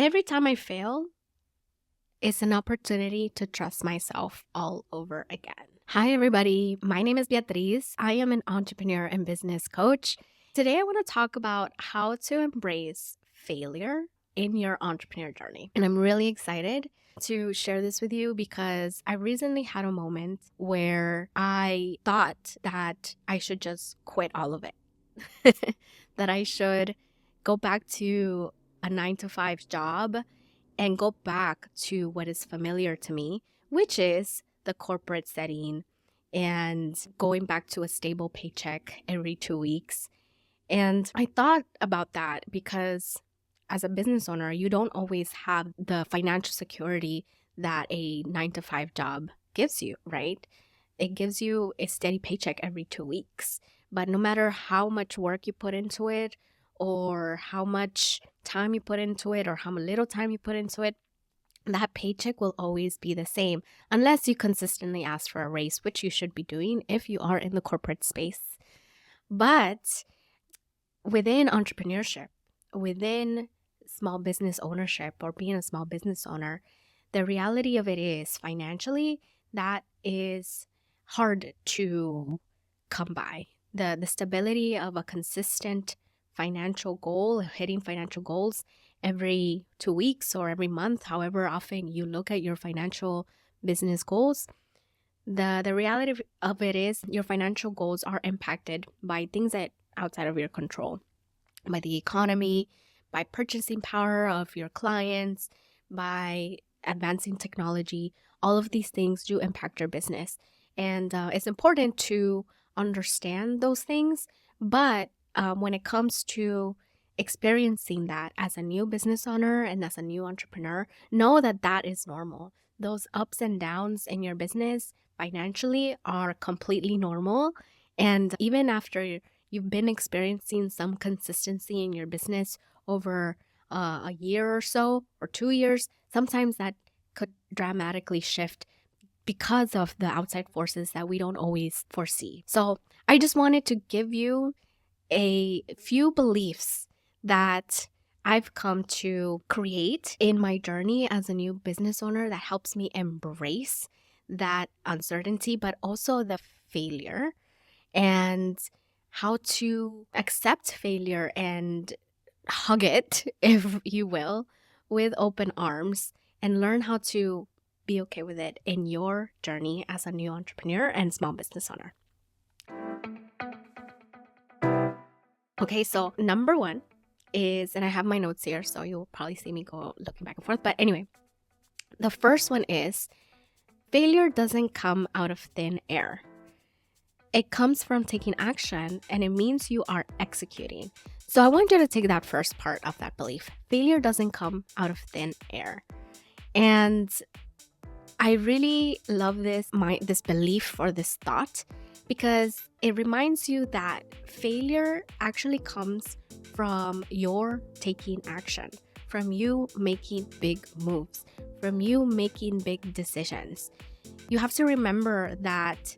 every time I fail, it's an opportunity to trust myself all over again. Hi, everybody. My name is Beatriz. I am an entrepreneur and business coach. Today, I want to talk about how to embrace failure in your entrepreneur journey. And I'm really excited to share this with you because I recently had a moment where I thought that I should just quit all of it, that I should go back to a 9-to-5 job and go back to what is familiar to me, which is the corporate setting and going back to a stable paycheck every 2 weeks. And I thought about that because as a business owner, you don't always have the financial security that a 9-to-5 job gives you, right? It gives you a steady paycheck every 2 weeks. But no matter how much work you put into it, or how much time you put into it, or how little time you put into it, that paycheck will always be the same unless you consistently ask for a raise, which you should be doing if you are in the corporate space. But within entrepreneurship, within small business ownership or being a small business owner, the reality of it is financially, that is hard to come by. The stability of a consistent financial goal, hitting financial goals every 2 weeks or every month, however often you look at your financial business goals, the reality of it is your financial goals are impacted by things that outside of your control, by the economy, by purchasing power of your clients, by advancing technology. All of these things do impact your business. And it's important to understand those things. But when it comes to experiencing that as a new business owner and as a new entrepreneur, know that that is normal. Those ups and downs in your business financially are completely normal. And even after you've been experiencing some consistency in your business over a year or so, or 2 years, sometimes that could dramatically shift because of the outside forces that we don't always foresee. So I just wanted to give you a few beliefs that I've come to create in my journey as a new business owner that helps me embrace that uncertainty, but also the failure, and how to accept failure and hug it, if you will, with open arms, and learn how to be okay with it in your journey as a new entrepreneur and small business owner. Okay, so number one is, and I have my notes here, so you'll probably see me go looking back and forth. But anyway, the first one is failure doesn't come out of thin air. It comes from taking action, and it means you are executing. So I want you to take that first part of that belief. Failure doesn't come out of thin air. And I really love this belief or this thought, because it reminds you that failure actually comes from your taking action, from you making big moves, from you making big decisions. You have to remember that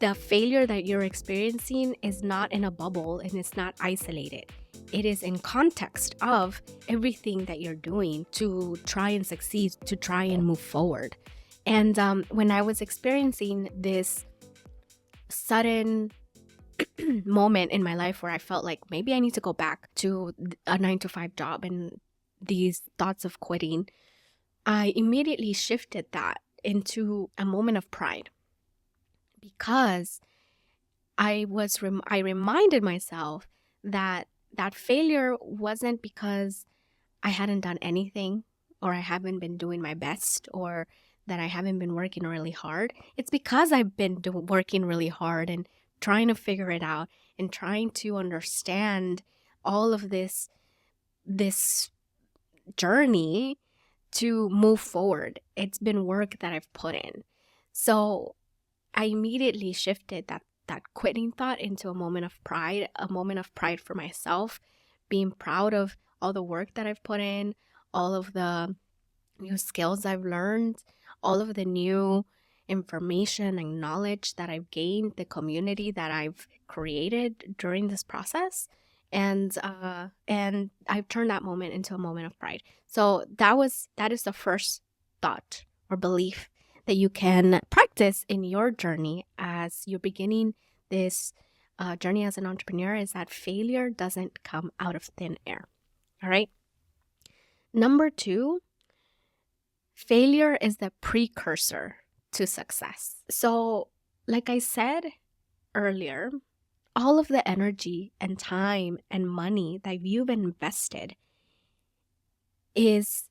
the failure that you're experiencing is not in a bubble and it's not isolated. It is in context of everything that you're doing to try and succeed, to try and move forward. And when I was experiencing this sudden moment in my life where I felt like maybe I need to go back to a 9-to-5 job and these thoughts of quitting, I immediately shifted that into a moment of pride, because I reminded myself that failure wasn't because I hadn't done anything, or I haven't been doing my best, or that I haven't been working really hard. It's because I've been working really hard and trying to figure it out and trying to understand all of this journey to move forward. It's been work that I've put in. So I immediately shifted that quitting thought into a moment of pride for myself, being proud of all the work that I've put in, all of the new skills I've learned, all of the new information and knowledge that I've gained, the community that I've created during this process. And I've turned that moment into a moment of pride. So that is the first thought or belief that you can practice in your journey as you're beginning this journey as an entrepreneur, is that failure doesn't come out of thin air. All right. Number 2, failure is the precursor to success. So, like I said earlier, all of the energy and time and money that you've invested is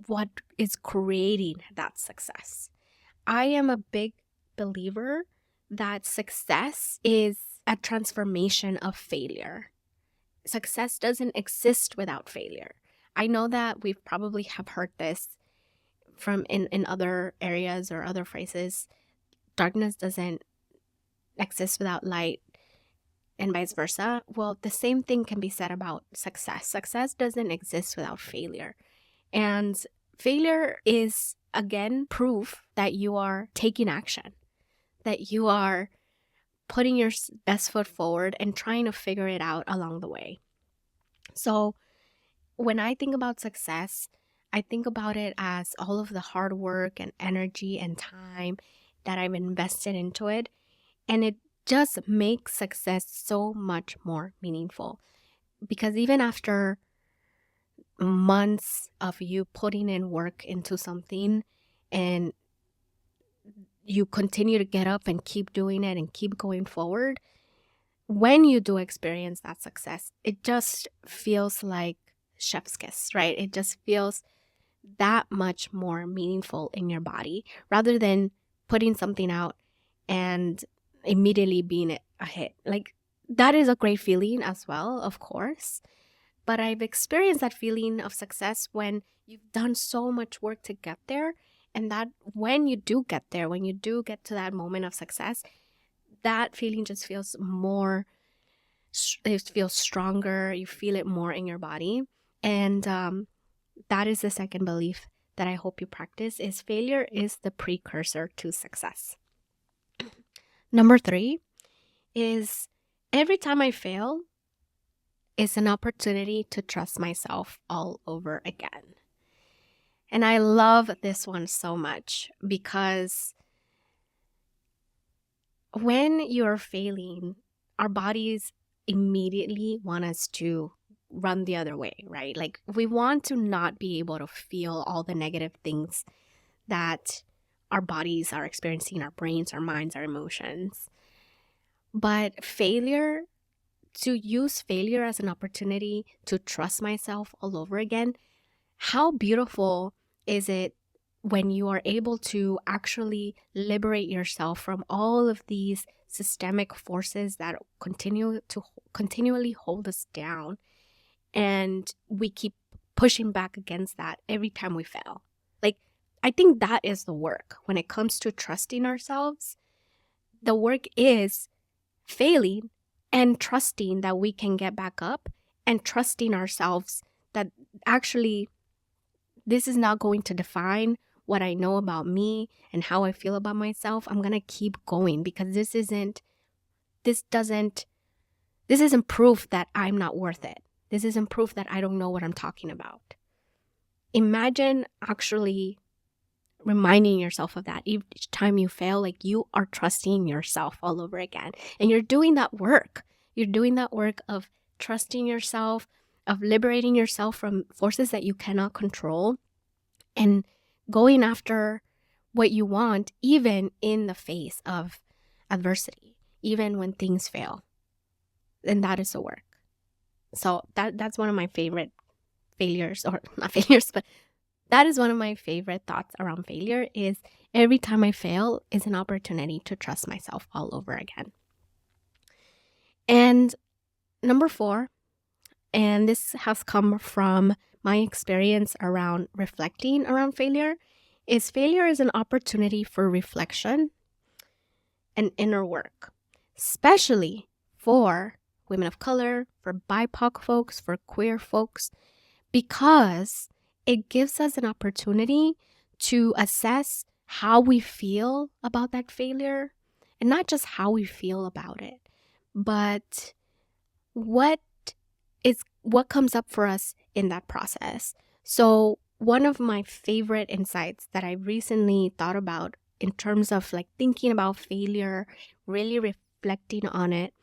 what is creating that success. I am a big believer that success is a transformation of failure. Success doesn't exist without failure. I know that we probably have heard this from in other areas or other phrases. Darkness doesn't exist without light, and vice versa. Well, the same thing can be said about success. Success doesn't exist without failure. And failure is, again, proof that you are taking action, that you are putting your best foot forward and trying to figure it out along the way. So when I think about success, I think about it as all of the hard work and energy and time that I've invested into it. And it just makes success so much more meaningful. Because even after months of you putting in work into something and you continue to get up and keep doing it and keep going forward, when you do experience that success, it just feels like chef's kiss, right? It just feels that much more meaningful in your body rather than putting something out and immediately being a hit. Like, that is a great feeling as well, of course. But I've experienced that feeling of success when you've done so much work to get there. And that when you do get there, when you do get to that moment of success, that feeling just feels more, it feels stronger. You feel it more in your body. And that is the second belief that I hope you practice, is failure is the precursor to success. Number 3 is every time I fail is an opportunity to trust myself all over again. And I love this one so much because when you're failing, our bodies immediately want us to run the other way, right? Like, we want to not be able to feel all the negative things that our bodies are experiencing, our brains, our minds, our emotions. But failure, to use failure as an opportunity to trust myself all over again, how beautiful is it when you are able to actually liberate yourself from all of these systemic forces that continually hold us down, and we keep pushing back against that every time we fail. Like, I think that is the work when it comes to trusting ourselves. The work is failing and trusting that we can get back up, and trusting ourselves that actually this is not going to define what I know about me and how I feel about myself. I'm going to keep going because this isn't proof that I'm not worth it. This isn't proof that I don't know what I'm talking about. Imagine actually reminding yourself of that each time you fail, like you are trusting yourself all over again. And you're doing that work. You're doing that work of trusting yourself, of liberating yourself from forces that you cannot control, and going after what you want, even in the face of adversity, even when things fail. And that is the work. So that's one of my favorite failures, or not failures, but that is one of my favorite thoughts around failure, is every time I fail is an opportunity to trust myself all over again. And number 4, and this has come from my experience around reflecting around failure, is failure is an opportunity for reflection and inner work, especially for women of color, for BIPOC folks, for queer folks, because it gives us an opportunity to assess how we feel about that failure, and not just how we feel about it, but what is what comes up for us in that process. So one of my favorite insights that I recently thought about in terms of like thinking about failure, really reflecting on it,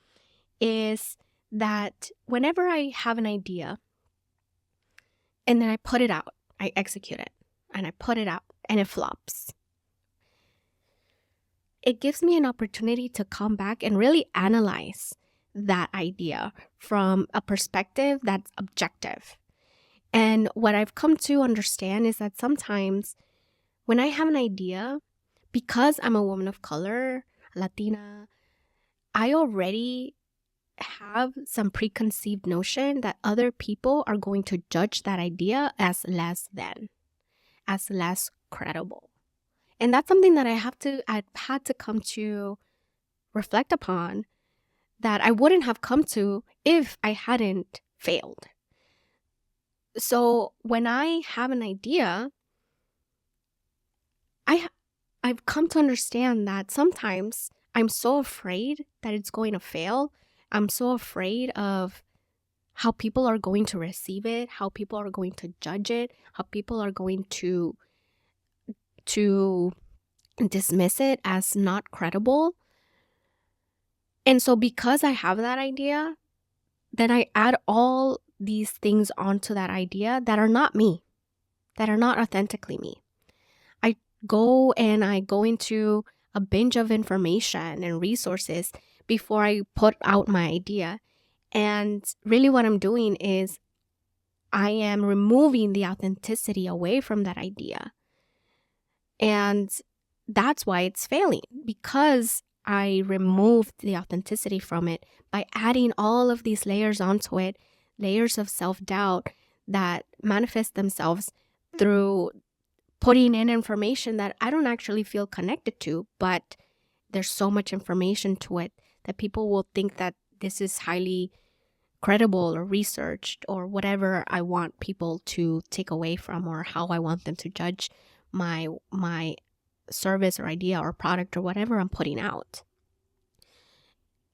is that whenever I have an idea and then I put it out, I execute it and I put it out and it flops, it gives me an opportunity to come back and really analyze that idea from a perspective that's objective. And what I've come to understand is that sometimes when I have an idea, because I'm a woman of color, Latina, I already have some preconceived notion that other people are going to judge that idea as less than, as less credible. And that's something that I've had to come to reflect upon, that I wouldn't have come to if I hadn't failed. So when I have an idea, I've come to understand that sometimes I'm so afraid that it's going to fail. I'm so afraid of how people are going to receive it, how people are going to judge it, how people are going to dismiss it as not credible. And so because I have that idea, then I add all these things onto that idea that are not me, that are not authentically me. I go into a binge of information and resources before I put out my idea. And really what I'm doing is I am removing the authenticity away from that idea. And that's why it's failing, because I removed the authenticity from it by adding all of these layers onto it, layers of self-doubt that manifest themselves through putting in information that I don't actually feel connected to, but there's so much information to it that people will think that this is highly credible or researched or whatever I want people to take away from, or how I want them to judge my service or idea or product or whatever I'm putting out.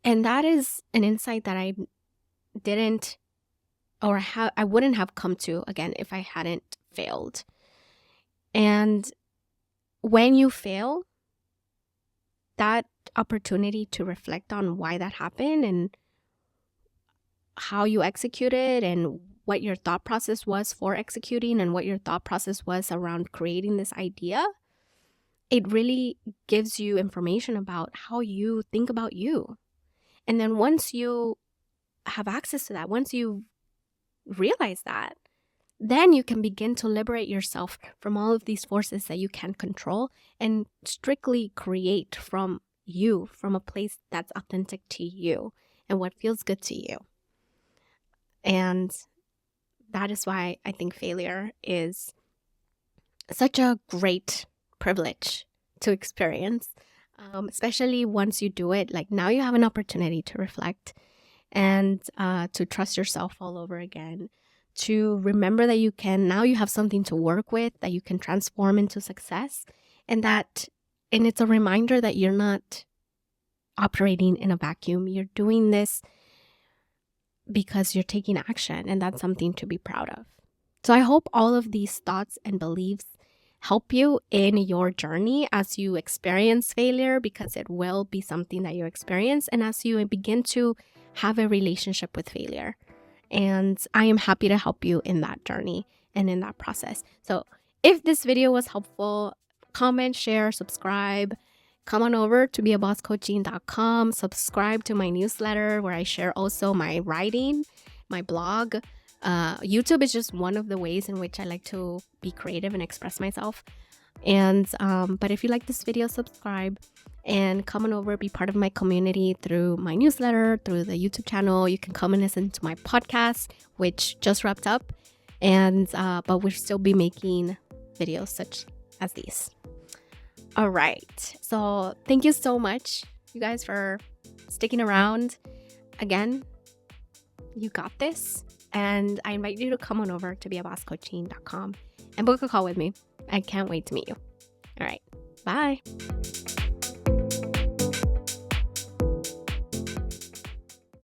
And that is an insight that I didn't, or I wouldn't have come to again if I hadn't failed. And when you fail, that opportunity to reflect on why that happened and how you executed and what your thought process was for executing and what your thought process was around creating this idea, it really gives you information about how you think about you. And then once you have access to that, once you realize that, then you can begin to liberate yourself from all of these forces that you can't control and strictly create from you, from a place that's authentic to you and what feels good to you. And that is why I think failure is such a great privilege to experience, especially once you do it. Like now you have an opportunity to reflect and to trust yourself all over again, to remember that now you have something to work with that you can transform into success, and it's a reminder that you're not operating in a vacuum. You're doing this because you're taking action, and that's something to be proud of. So I hope all of these thoughts and beliefs help you in your journey as you experience failure, because it will be something that you experience, and as you begin to have a relationship with failure. And I am happy to help you in that journey and in that process. So if this video was helpful, comment, share, subscribe. Come on over to beabosscoaching.com. Subscribe to my newsletter where I share also my writing, my blog. YouTube is just one of the ways in which I like to be creative and express myself. And but if you like this video, subscribe and come on over, be part of my community through my newsletter, through the YouTube channel. You can come and listen to my podcast, which just wrapped up, and but we'll still be making videos such as these. All right, so thank you so much, you guys, for sticking around. Again, you got this, and I invite you to come on over to beabosscoaching.com and book a call with me. I can't wait to meet you. All right, bye.